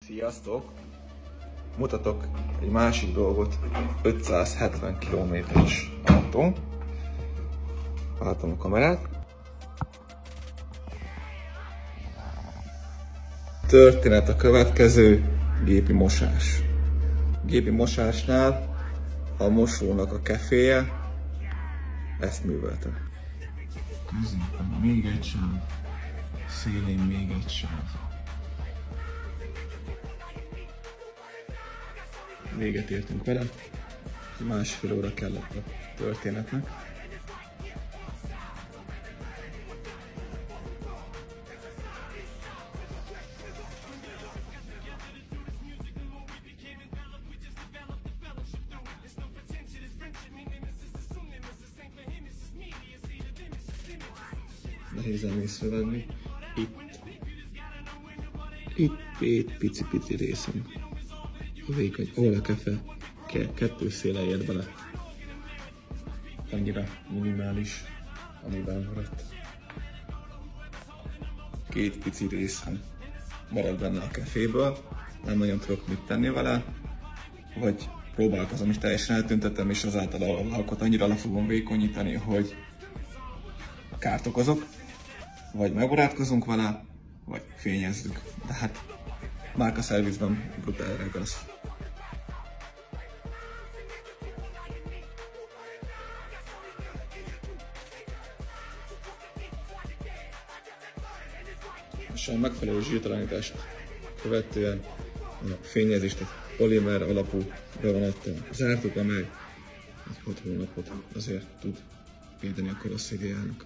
Sziasztok! Mutatok egy másik dolgot. 570 km-es autó. Váltom a kamerát. Történet a következő: gépi mosás. Gépi mosásnál a mosónak a keféje ezt művelte. Középen még egy sáv, szélén még egy sáv. Véget értünk vele, másfél óra kellett a történetnek. Nehéz észrevenni. Itt pici részem. Vékony, ahol a kefe kettő széle ért bele. Annyira minimális, amiben maradt. Két pici részem marad benne a keféből, nem nagyon tudok mit tenni vele, vagy próbálkozom is teljesen eltüntetem, és azáltal a alkot annyira le fogom vékonyítani, hogy kárt okozok, vagy megbarátkozunk vele, vagy fényezzük. De hát márka szervizben brutál regasz. És a megfelelő zsírtalanítást követően a fényezést egy polimer alapú bevonattal zártuk, amely 6 hónapot azért tud védeni a karosszériának.